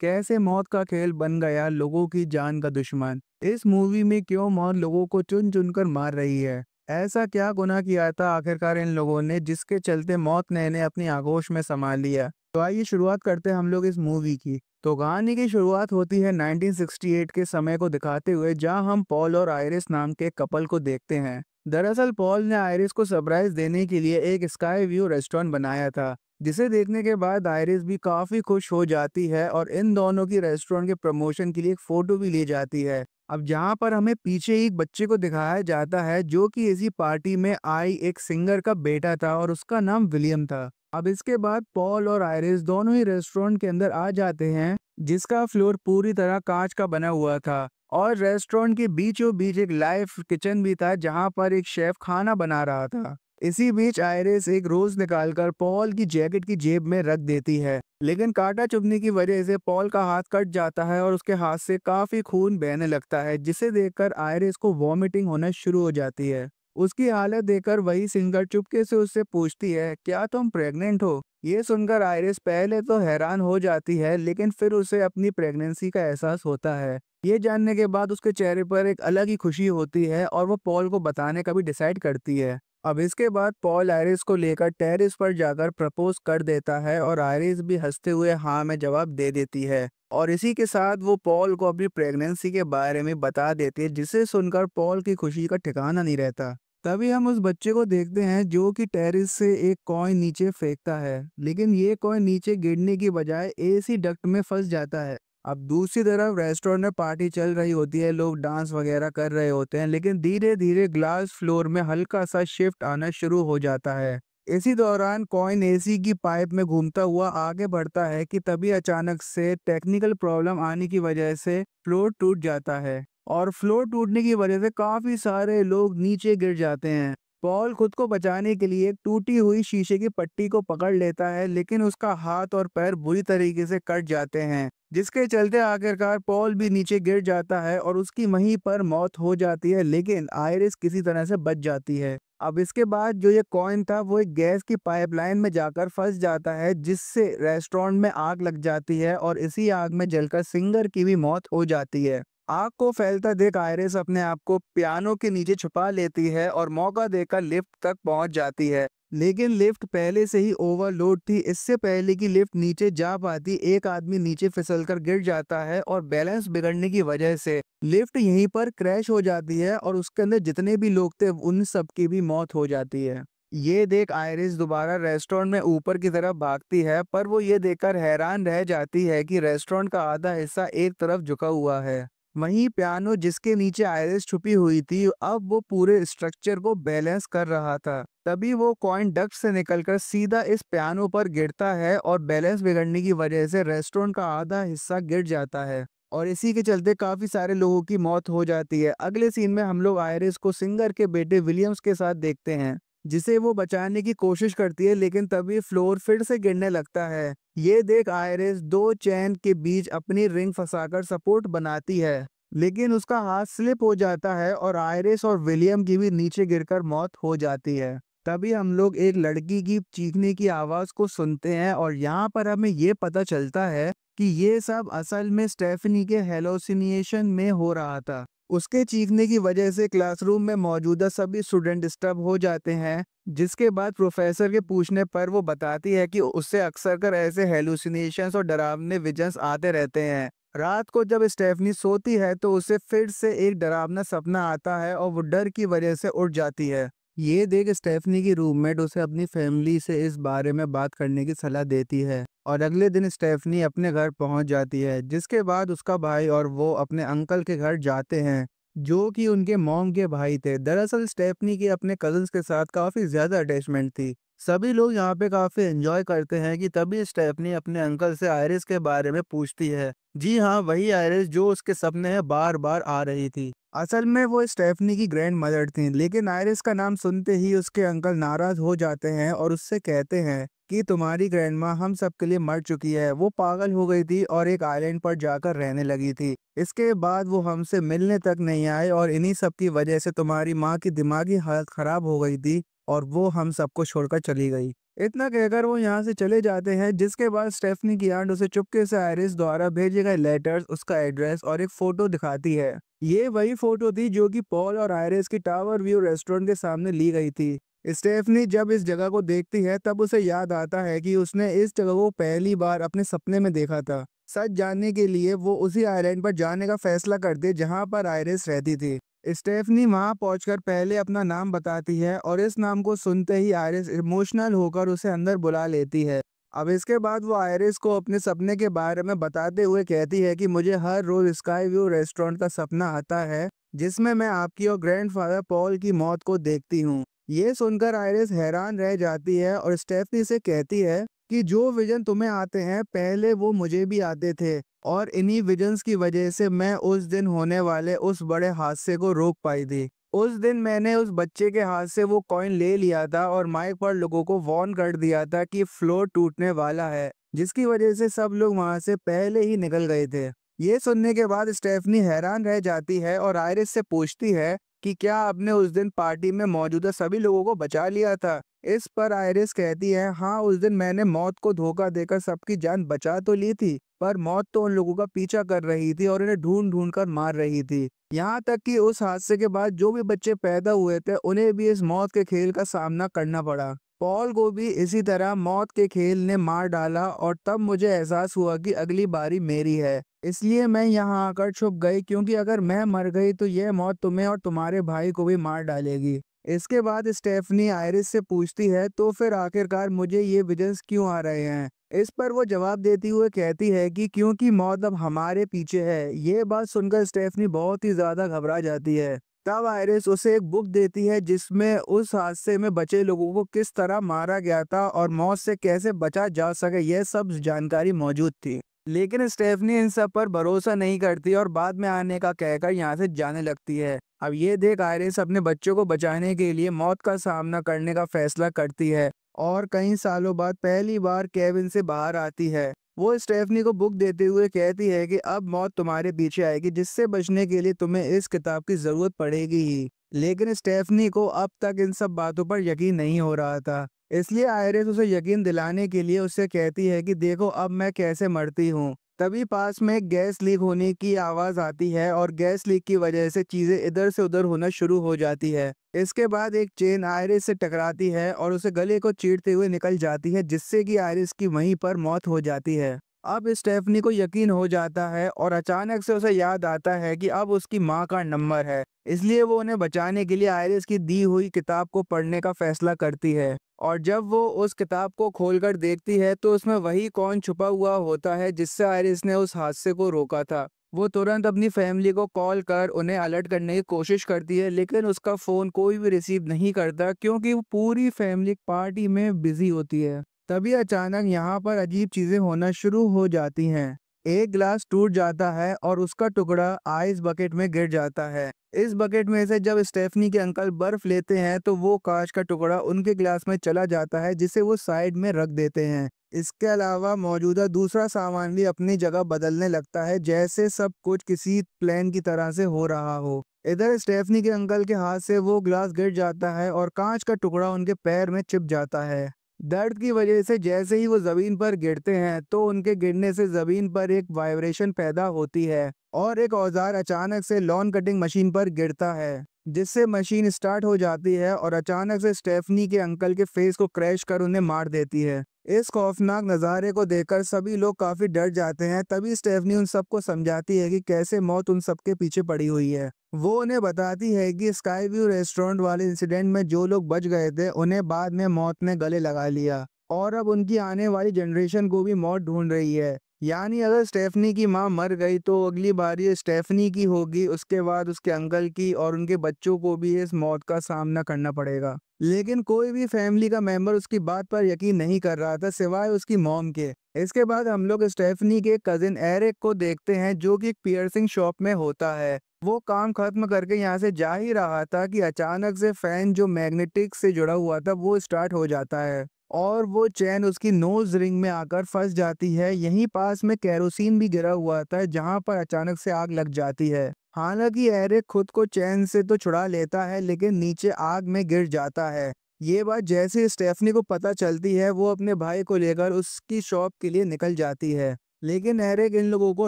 कैसे मौत का खेल बन गया लोगों की जान का दुश्मन। इस मूवी में क्यों मौत लोगों को चुन चुनकर मार रही है। ऐसा क्या गुनाह किया था आखिरकार इन लोगों ने जिसके चलते मौत ने इन्हें अपनी आगोश में संभाल लिया। तो आइए शुरुआत करते हैं हम लोग इस मूवी की। तो कहानी की शुरुआत होती है 1968 के समय को दिखाते हुए, जहां हम पॉल और आयरिस नाम के कपल को देखते हैं। दरअसल पॉल ने आयरिस को सरप्राइज देने के लिए एक स्काई व्यू रेस्टोरेंट बनाया था, जिसे देखने के बाद आयरिस भी काफी खुश हो जाती है और इन दोनों की रेस्टोरेंट के प्रमोशन के लिए एक फोटो भी ली जाती है। अब जहां पर हमें पीछे एक बच्चे को दिखाया जाता है जो कि इसी पार्टी में आई एक सिंगर का बेटा था और उसका नाम विलियम था। अब इसके बाद पॉल और आयरिस दोनों ही रेस्टोरेंट के अंदर आ जाते हैं, जिसका फ्लोर पूरी तरह कांच का बना हुआ था और रेस्टोरेंट के बीचों बीच एक लाइव किचन भी था जहां पर एक शेफ खाना बना रहा था। इसी बीच आयरिस एक रोज निकालकर पॉल की जैकेट की जेब में रख देती है, लेकिन कांटा चुभने की वजह से पॉल का हाथ कट जाता है और उसके हाथ से काफी खून बहने लगता है, जिसे देखकर आयरिस को वॉमिटिंग होना शुरू हो जाती है। उसकी हालत देखकर वही सिंगर चुपके से उससे पूछती है, क्या तुम प्रेग्नेंट हो? ये सुनकर आयरिस पहले तो हैरान हो जाती है, लेकिन फिर उसे अपनी प्रेगनेंसी का एहसास होता है। ये जानने के बाद उसके चेहरे पर एक अलग ही खुशी होती है और वो पॉल को बताने का भी डिसाइड करती है। अब इसके बाद पॉल आयरिस को लेकर टेरेस पर जाकर प्रपोज कर देता है और आयरिस भी हंसते हुए हाँ में जवाब दे देती है। और इसी के साथ वो पॉल को अपनी प्रेगनेंसी के बारे में बता देती है, जिसे सुनकर पॉल की खुशी का ठिकाना नहीं रहता। तभी हम उस बच्चे को देखते हैं जो कि टेरेस से एक कॉइन नीचे फेंकता है, लेकिन ये कॉइन नीचे गिरने की बजाय एसी डक्ट में फंस जाता है। अब दूसरी तरफ रेस्टोरेंट में पार्टी चल रही होती है, लोग डांस वगैरह कर रहे होते हैं, लेकिन धीरे धीरे ग्लास फ्लोर में हल्का सा शिफ्ट आना शुरू हो जाता है। इसी दौरान कॉइन एसी की पाइप में घूमता हुआ आगे बढ़ता है कि तभी अचानक से टेक्निकल प्रॉब्लम आने की वजह से फ्लोर टूट जाता है और फ्लोर टूटने की वजह से काफी सारे लोग नीचे गिर जाते हैं। पॉल खुद को बचाने के लिए एक टूटी हुई शीशे की पट्टी को पकड़ लेता है, लेकिन उसका हाथ और पैर बुरी तरीके से कट जाते हैं, जिसके चलते आखिरकार पॉल भी नीचे गिर जाता है और उसकी वहीं पर मौत हो जाती है, लेकिन आयरिस किसी तरह से बच जाती है। अब इसके बाद जो ये कॉइन था वो एक गैस की पाइपलाइन में जाकर फंस जाता है, जिससे रेस्टोरेंट में आग लग जाती है और इसी आग में जलकर सिंगर की भी मौत हो जाती है। आग को फैलता देख आयरिस अपने आप को पियानो के नीचे छुपा लेती है और मौका देकर लिफ्ट तक पहुंच जाती है, लेकिन लिफ्ट पहले से ही ओवरलोड थी। इससे पहले कि लिफ्ट नीचे जा पाती, एक आदमी नीचे फिसलकर गिर जाता है और बैलेंस बिगड़ने की वजह से लिफ्ट यहीं पर क्रैश हो जाती है और उसके अंदर जितने भी लोग थे उन सब की भी मौत हो जाती है। ये देख आयरिस दोबारा रेस्टोरेंट में ऊपर की तरफ भागती है, पर वो ये देखकर हैरान रह जाती है कि रेस्टोरेंट का आधा हिस्सा एक तरफ झुका हुआ है। वहीं पियानो जिसके नीचे आयरिस छुपी हुई थी, अब वो पूरे स्ट्रक्चर को बैलेंस कर रहा था। तभी वो कॉइन डक्ट से निकलकर सीधा इस पियानो पर गिरता है और बैलेंस बिगड़ने की वजह से रेस्टोरेंट का आधा हिस्सा गिर जाता है और इसी के चलते काफी सारे लोगों की मौत हो जाती है। अगले सीन में हम लोग आयरिस को सिंगर के बेटे विलियम्स के साथ देखते हैं, जिसे वो बचाने की कोशिश करती है, लेकिन तभी फ्लोर फिर से गिरने लगता है। ये देख आयरिस दो चैन के बीच अपनी रिंग फंसाकर सपोर्ट बनाती है, लेकिन उसका हाथ स्लिप हो जाता है और आयरिस और विलियम की भी नीचे गिरकर मौत हो जाती है। तभी हम लोग एक लड़की की चीखने की आवाज को सुनते हैं और यहाँ पर हमें ये पता चलता है कि ये सब असल में स्टेफनी के हेलोसिनेशन में हो रहा था। उसके चीखने की वजह से क्लासरूम में मौजूदा सभी स्टूडेंट डिस्टर्ब हो जाते हैं, जिसके बाद प्रोफेसर के पूछने पर वो बताती है कि उससे अक्सर कर ऐसे हेलुसिनेशंस और डरावने विजन्स आते रहते हैं। रात को जब स्टेफनी सोती है तो उसे फिर से एक डरावना सपना आता है और वो डर की वजह से उठ जाती है। ये देख स्टेफनी की रूममेट उसे अपनी फैमिली से इस बारे में बात करने की सलाह देती है और अगले दिन स्टेफनी अपने घर पहुंच जाती है, जिसके बाद उसका भाई और वो अपने अंकल के घर जाते हैं, जो कि उनके मॉम के भाई थे। दरअसल स्टेफनी की अपने कजिन्स के साथ काफी ज्यादा अटैचमेंट थी। सभी लोग यहाँ पे काफी एंजॉय करते हैं कि तभी स्टेफनी अपने अंकल से आयरिस के बारे में पूछती है। जी हाँ, वही आयरिस जो उसके सपने में बार बार आ रही थी। असल में वो स्टेफनी की ग्रैंड मदर थी, लेकिन आयरिस का नाम सुनते ही उसके अंकल नाराज हो जाते हैं और उससे कहते हैं कि तुम्हारी ग्रैंड माँ हम सबके लिए मर चुकी है, वो पागल हो गई थी और एक आइलैंड पर जाकर रहने लगी थी। इसके बाद वो हमसे मिलने तक नहीं आए और इन्हीं सब की वजह से तुम्हारी माँ की दिमागी हालत खराब हो गई थी और वो हम सबको छोड़कर चली गई। इतना कहकर वो यहाँ से चले जाते हैं, जिसके बाद स्टेफनी की आंट उसे चुपके से आयरिस द्वारा भेजे गए लेटर्स, उसका एड्रेस और एक फोटो दिखाती है। ये वही फोटो थी जो कि पॉल और आयरिस की टावर व्यू रेस्टोरेंट के सामने ली गई थी। स्टेफनी जब इस जगह को देखती है तब उसे याद आता है कि उसने इस जगह को पहली बार अपने सपने में देखा था। सच जानने के लिए वो उसी आइलैंड पर जाने का फैसला करती है जहाँ पर आयरिस रहती थी। स्टेफनी वहां पहुंचकर पहले अपना नाम बताती है और इस नाम को सुनते ही आयरिस इमोशनल होकर उसे अंदर बुला लेती है। अब इसके बाद वो आयरिस को अपने सपने के बारे में बताते हुए कहती है कि मुझे हर रोज स्काई व्यू रेस्टोरेंट का सपना आता है जिसमें मैं आपकी और ग्रैंडफादर पॉल की मौत को देखती हूँ। ये सुनकर आयरिस हैरान रह जाती है और स्टेफनी से कहती है कि जो विजन तुम्हें आते हैं पहले वो मुझे भी आते थे और इन्हीं विजन्स की वजह से मैं उस दिन होने वाले उस बड़े हादसे को रोक पाई थी। उस दिन मैंने उस बच्चे के हाथ से वो कॉइन ले लिया था और माइक पर लोगों को वार्न कर दिया था कि फ्लोर टूटने वाला है, जिसकी वजह से सब लोग वहां से पहले ही निकल गए थे। ये सुनने के बाद स्टेफनी हैरान रह जाती है और आयरिस से पूछती है कि क्या आपने उस दिन पार्टी में मौजूदा सभी लोगों को बचा लिया था। इस पर आयरिस कहती है, हाँ उस दिन मैंने मौत को धोखा देकर सबकी जान बचा तो ली थी, पर मौत तो उन लोगों का पीछा कर रही थी और इन्हें ढूंढ ढूंढ कर मार रही थी। यहाँ तक कि उस हादसे के बाद जो भी बच्चे पैदा हुए थे उन्हें भी इस मौत के खेल का सामना करना पड़ा। पॉल को भी इसी तरह मौत के खेल ने मार डाला और तब मुझे एहसास हुआ कि अगली बारी मेरी है। इसलिए मैं यहाँ आकर छुप गई, क्योंकि अगर मैं मर गई तो यह मौत तुम्हें और तुम्हारे भाई को भी मार डालेगी। इसके बाद स्टेफनी आयरिस से पूछती है, तो फिर आखिरकार मुझे ये विजन्स क्यों आ रहे हैं। इस पर वो जवाब देती हुए कहती है कि क्योंकि मौत अब हमारे पीछे है। ये बात सुनकर स्टेफनी बहुत ही ज्यादा घबरा जाती है। तब आयरिस उसे एक बुक देती है जिसमें उस हादसे में बचे लोगों को किस तरह मारा गया था और मौत से कैसे बचा जा सके, यह सब जानकारी मौजूद थी। लेकिन स्टेफनी इन सब पर भरोसा नहीं करती और बाद में आने का कहकर यहाँ से जाने लगती है। अब ये देख आयरिस अपने बच्चों को बचाने के लिए मौत का सामना करने का फैसला करती है और कई सालों बाद पहली बार केबिन से बाहर आती है। वो स्टेफनी को बुक देते हुए कहती है कि अब मौत तुम्हारे पीछे आएगी, जिससे बचने के लिए तुम्हें इस किताब की जरूरत पड़ेगी ही। लेकिन स्टेफनी को अब तक इन सब बातों पर यकीन नहीं हो रहा था, इसलिए आयरिस उसे यकीन दिलाने के लिए उससे कहती है कि देखो अब मैं कैसे मरती हूँ। तभी पास में एक गैस लीक होने की आवाज आती है और गैस लीक की वजह से चीजें इधर से उधर होना शुरू हो जाती है। इसके बाद एक चेन आयरिस से टकराती है और उसे गले को चीरते हुए निकल जाती है, जिससे कि आयरिस की वहीं पर मौत हो जाती है। अब स्टेफनी को यकीन हो जाता है और अचानक से उसे याद आता है कि अब उसकी माँ का नंबर है, इसलिए वो उन्हें बचाने के लिए आयरिस की दी हुई किताब को पढ़ने का फैसला करती है। और जब वो उस किताब को खोलकर देखती है तो उसमें वही कॉइन छुपा हुआ होता है जिससे आयरिस ने उस हादसे को रोका था। वो तुरंत अपनी फैमिली को कॉल कर उन्हें अलर्ट करने की कोशिश करती है, लेकिन उसका फोन कोई भी रिसीव नहीं करता क्योंकि वो पूरी फैमिली पार्टी में बिजी होती है। तभी अचानक यहाँ पर अजीब चीजें होना शुरू हो जाती हैं। एक ग्लास टूट जाता है और उसका टुकड़ा आइस बकेट में गिर जाता है। इस बकेट में से जब स्टेफनी के अंकल बर्फ लेते हैं तो वो कांच का टुकड़ा उनके ग्लास में चला जाता है, जिसे वो साइड में रख देते हैं। इसके अलावा मौजूदा दूसरा सामान भी अपनी जगह बदलने लगता है, जैसे सब कुछ किसी प्लान की तरह से हो रहा हो। इधर स्टेफनी के अंकल के हाथ से वो ग्लास गिर जाता है और कांच का टुकड़ा उनके पैर में चिप जाता है। दर्द की वजह से जैसे ही वो जमीन पर गिरते हैं तो उनके गिरने से जमीन पर एक वाइब्रेशन पैदा होती है और एक औजार अचानक से लॉन कटिंग मशीन पर गिरता है, जिससे मशीन स्टार्ट हो जाती है और अचानक से स्टेफनी के अंकल के फेस को क्रैश कर उन्हें मार देती है। इस खौफनाक नज़ारे को देखकर सभी लोग काफी डर जाते हैं। तभी स्टेफनी उन सबको समझाती है कि कैसे मौत उन सबके पीछे पड़ी हुई है। वो उन्हें बताती है कि स्काई व्यू रेस्टोरेंट वाले इंसिडेंट में जो लोग बच गए थे उन्हें बाद में मौत ने गले लगा लिया और अब उनकी आने वाली जनरेशन को भी मौत ढूंढ रही है। यानी अगर स्टेफनी की माँ मर गई तो अगली बारी स्टेफनी की होगी, उसके बाद उसके अंकल की, और उनके बच्चों को भी इस मौत का सामना करना पड़ेगा। लेकिन कोई भी फैमिली का मेंबर उसकी बात पर यकीन नहीं कर रहा था सिवाय उसकी मॉम के। इसके बाद हम लोग स्टेफनी के कजिन एरिक को देखते हैं जो कि एक पियर्सिंग शॉप में होता है। वो काम खत्म करके यहाँ से जा ही रहा था कि अचानक से फैन जो मैग्नेटिक से जुड़ा हुआ था वो स्टार्ट हो जाता है और वो चैन उसकी नोज रिंग में आकर फंस जाती है। यहीं पास में केरोसिन भी गिरा हुआ था जहाँ पर अचानक से आग लग जाती है। हालांकि एरिक खुद को चैन से तो छुड़ा लेता है लेकिन नीचे आग में गिर जाता है। ये बात जैसे स्टेफनी को पता चलती है वो अपने भाई को लेकर उसकी शॉप के लिए निकल जाती है, लेकिन एरिक इन लोगों को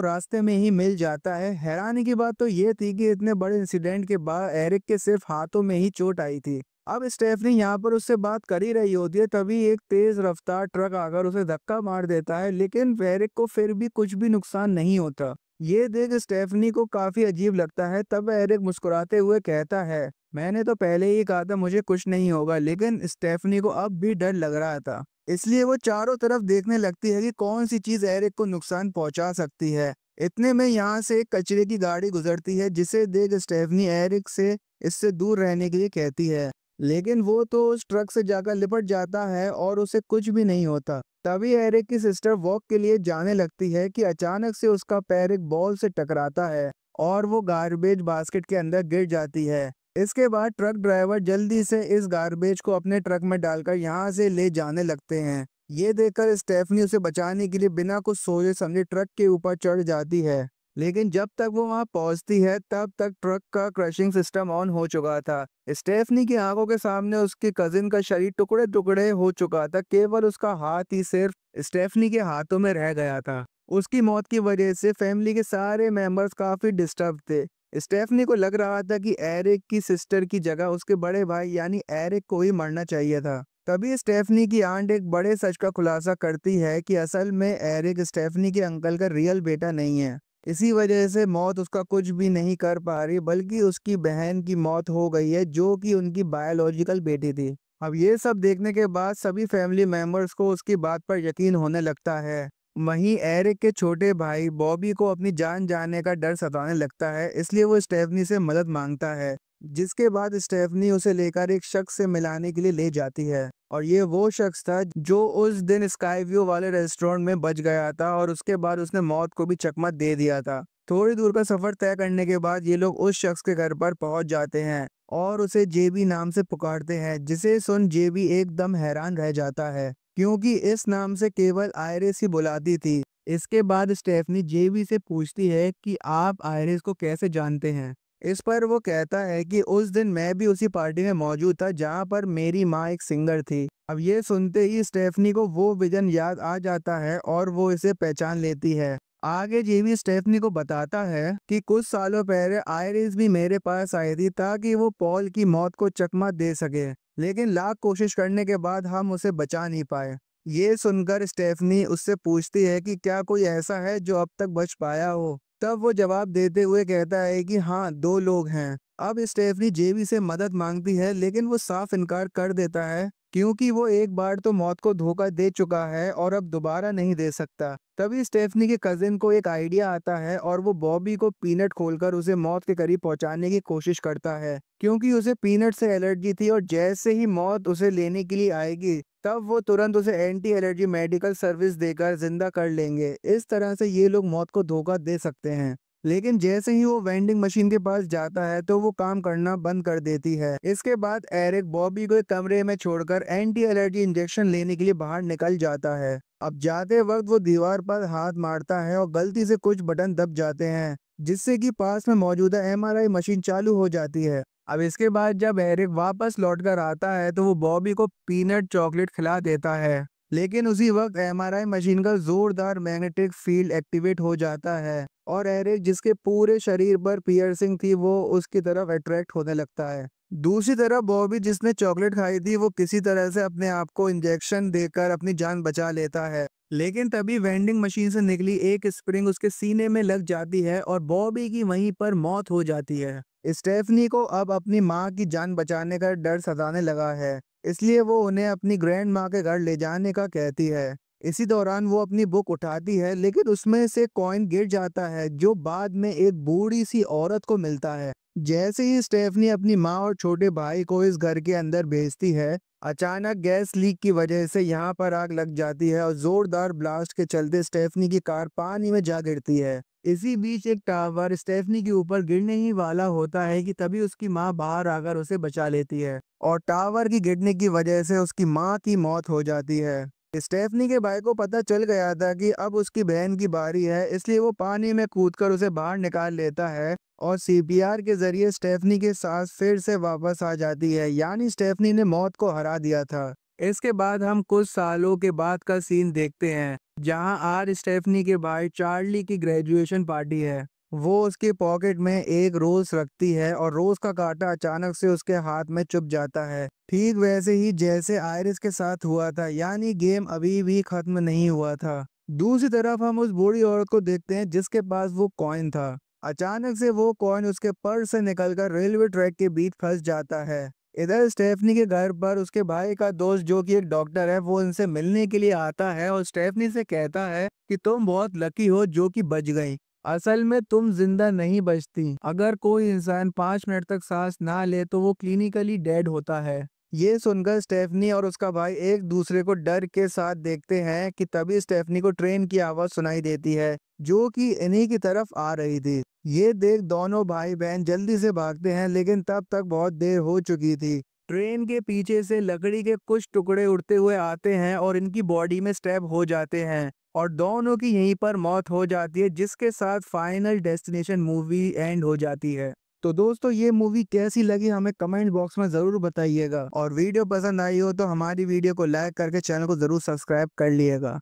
रास्ते में ही मिल जाता है। हैरानी की बात तो ये थी कि इतने बड़े इंसिडेंट के बाद एरिक के सिर्फ हाथों में ही चोट आई थी। अब स्टेफनी यहाँ पर उससे बात कर ही रही होती है, तभी एक तेज रफ्तार ट्रक आकर उसे धक्का मार देता है, लेकिन एरिक को फिर भी कुछ भी नुकसान नहीं होता। ये देख स्टेफनी को काफी अजीब लगता है। तब एरिक मुस्कुराते हुए कहता है, मैंने तो पहले ही कहा था मुझे कुछ नहीं होगा, लेकिन स्टेफनी को अब भी डर लग रहा था। इसलिए वो चारों तरफ देखने लगती है कि कौन सी चीज एरिक को नुकसान पहुंचा सकती है। इतने में यहाँ से एक कचरे की गाड़ी गुजरती है, जिसे देख स्टेफनी एरिक से इससे दूर रहने के लिए कहती है, लेकिन वो तो उस ट्रक से जाकर लिपट जाता है और उसे कुछ भी नहीं होता। तभी एरिक की सिस्टर वॉक के लिए जाने लगती है कि अचानक से उसका पैर एक बॉल से टकराता है और वो गार्बेज बास्केट के अंदर गिर जाती है। इसके बाद ट्रक ड्राइवर जल्दी से इस गार्बेज को अपने ट्रक में डालकर यहाँ से ले जाने लगते हैं। ये देखकर स्टेफनी उसे बचाने के लिए बिना कुछ सोचे समझे ट्रक के ऊपर चढ़ जाती है, लेकिन जब तक वो वहां पहुंचती है तब तक ट्रक का क्रशिंग सिस्टम ऑन हो चुका था। स्टेफनी की आंखों के सामने उसके कजिन का शरीर टुकड़े टुकड़े हो चुका था, केवल उसका हाथ ही सिर्फ स्टेफनी के हाथों में रह गया था। उसकी मौत की वजह से फैमिली के सारे मेंबर्स काफी डिस्टर्ब थे। स्टेफनी को लग रहा था कि एरिक की सिस्टर की जगह उसके बड़े भाई यानी एरिक को ही मरना चाहिए था। तभी स्टेफनी की आंट एक बड़े सच का खुलासा करती है कि असल में एरिक स्टेफनी के अंकल का रियल बेटा नहीं है। इसी वजह से मौत उसका कुछ भी नहीं कर पा रही, बल्कि उसकी बहन की मौत हो गई है जो कि उनकी बायोलॉजिकल बेटी थी। अब ये सब देखने के बाद सभी फैमिली मेंबर्स को उसकी बात पर यकीन होने लगता है। वहीं एरिक के छोटे भाई बॉबी को अपनी जान जाने का डर सताने लगता है, इसलिए वो स्टेफनी से मदद मांगता है, जिसके बाद स्टेफनी उसे लेकर एक शख्स से मिलाने के लिए ले जाती है। और ये वो शख्स था जो उस दिन स्काई व्यू वाले रेस्टोरेंट में बच गया था और उसके बाद उसने मौत को भी चकमा दे दिया था। थोड़ी दूर का सफर तय करने के बाद ये लोग उस शख्स के घर पर पहुंच जाते हैं और उसे जेबी नाम से पुकारते हैं, जिसे सुन जेबी एकदम हैरान रह जाता है, क्योंकि इस नाम से केवल आयरिस ही बुलाती थी। इसके बाद स्टेफनी जेबी से पूछती है कि आप आयरिस को कैसे जानते हैं। इस पर वो कहता है कि उस दिन मैं भी उसी पार्टी में मौजूद था जहाँ पर मेरी माँ एक सिंगर थी। अब ये सुनते ही स्टेफनी को वो विजन याद आ जाता है और वो इसे पहचान लेती है। आगे जेबी स्टेफनी को बताता है कि कुछ सालों पहले आयरिस भी मेरे पास आई थी ताकि वो पॉल की मौत को चकमा दे सके, लेकिन लाख कोशिश करने के बाद हम उसे बचा नहीं पाए। ये सुनकर स्टेफनी उससे पूछती है कि क्या कोई ऐसा है जो अब तक बच पाया हो। तब वो जवाब देते हुए कहता है कि हाँ, दो लोग हैं। अब स्टेफनी जेबी से मदद मांगती है, लेकिन वो साफ इनकार कर देता है, क्योंकि वो एक बार तो मौत को धोखा दे चुका है और अब दोबारा नहीं दे सकता। तभी स्टेफनी के कजिन को एक आइडिया आता है और वो बॉबी को पीनट खोलकर उसे मौत के करीब पहुंचाने की कोशिश करता है, क्योंकि उसे पीनट से एलर्जी थी और जैसे ही मौत उसे लेने के लिए आएगी तब वो तुरंत उसे एंटी एलर्जी मेडिकल सर्विस देकर जिंदा कर लेंगे। इस तरह से ये लोग मौत को धोखा दे सकते हैं। लेकिन जैसे ही वो वेंडिंग मशीन के पास जाता है तो वो काम करना बंद कर देती है। इसके बाद एरिक बॉबी को एक कमरे में छोड़कर एंटी एलर्जी इंजेक्शन लेने के लिए बाहर निकल जाता है। अब जाते वक्त वो दीवार पर हाथ मारता है और गलती से कुछ बटन दब जाते हैं, जिससे कि पास में मौजूदा एमआरआई मशीन चालू हो जाती है। अब इसके बाद जब एरिक वापस लौटकर आता है तो वो बॉबी को पीनट चॉकलेट खिला देता है, लेकिन उसी वक्त एमआरआई मशीन का जोरदार मैग्नेटिक फील्ड एक्टिवेट हो जाता है और एरिक, जिसके पूरे शरीर पर पियर्सिंग थी, वो उसकी तरफ अट्रैक्ट होने लगता है। दूसरी तरफ बॉबी, जिसने चॉकलेट खाई थी, वो किसी तरह से अपने आप को इंजेक्शन देकर अपनी जान बचा लेता है, लेकिन तभी वेंडिंग मशीन से निकली एक स्प्रिंग उसके सीने में लग जाती है और बॉबी की वहीं पर मौत हो जाती है। स्टेफनी को अब अपनी माँ की जान बचाने का डर सताने लगा है, इसलिए वो उन्हें अपनी ग्रैंड माँ के घर ले जाने का कहती है। इसी दौरान वो अपनी बुक उठाती है, लेकिन उसमें से कॉइन गिर जाता है जो बाद में एक बूढ़ी सी औरत को मिलता है। जैसे ही स्टेफनी अपनी माँ और छोटे भाई को इस घर के अंदर भेजती है, अचानक गैस लीक की वजह से यहाँ पर आग लग जाती है और जोरदार ब्लास्ट के चलते स्टेफनी की कार पानी में जा गिरती है। इसी बीच एक टावर स्टेफनी के ऊपर गिरने ही वाला होता है कि तभी उसकी माँ बाहर आकर उसे बचा लेती है और टावर की गिरने की वजह से उसकी माँ की मौत हो जाती है। स्टेफनी के भाई को पता चल गया था कि अब उसकी बहन की बारी है, इसलिए वो पानी में कूदकर उसे बाहर निकाल लेता है और सीपीआर के जरिए स्टेफनी की सांस फिर से वापस आ जाती है, यानी स्टेफनी ने मौत को हरा दिया था। इसके बाद हम कुछ सालों के बाद का सीन देखते हैं, जहां आर स्टेफनी के भाई चार्ली की ग्रेजुएशन पार्टी है। वो उसकी पॉकेट में एक रोज रखती है और रोज का कांटा अचानक से उसके हाथ में चुभ जाता है, ठीक वैसे ही जैसे आयरिस के साथ हुआ था, यानी गेम अभी भी खत्म नहीं हुआ था। दूसरी तरफ हम उस बूढ़ी औरत को देखते हैं जिसके पास वो कॉइन था। अचानक से वो कॉइन उसके पर्स से निकलकर रेलवे ट्रैक के बीच फंस जाता है। इधर स्टेफनी के घर पर उसके भाई का दोस्त जो कि एक डॉक्टर है, वो इनसे मिलने के लिए आता है और स्टेफनी से कहता है कि तुम बहुत लकी हो जो कि बच गई। असल में तुम जिंदा नहीं बचती। अगर कोई इंसान 5 मिनट तक सांस ना ले तो वो क्लिनिकली डेड होता है। ये सुनकर स्टेफनी और उसका भाई एक दूसरे को डर के साथ देखते हैं कि तभी स्टेफनी को ट्रेन की आवाज सुनाई देती है, जो कि इन्हीं की तरफ आ रही थी। ये देख दोनों भाई बहन जल्दी से भागते हैं, लेकिन तब तक बहुत देर हो चुकी थी। ट्रेन के पीछे से लकड़ी के कुछ टुकड़े उड़ते हुए आते हैं और इनकी बॉडी में स्टैब हो जाते हैं और दोनों की यहीं पर मौत हो जाती है, जिसके साथ फाइनल डेस्टिनेशन मूवी एंड हो जाती है। तो दोस्तों, ये मूवी कैसी लगी हमें कमेंट बॉक्स में ज़रूर बताइएगा और वीडियो पसंद आई हो तो हमारी वीडियो को लाइक करके चैनल को ज़रूर सब्सक्राइब कर लिएगा।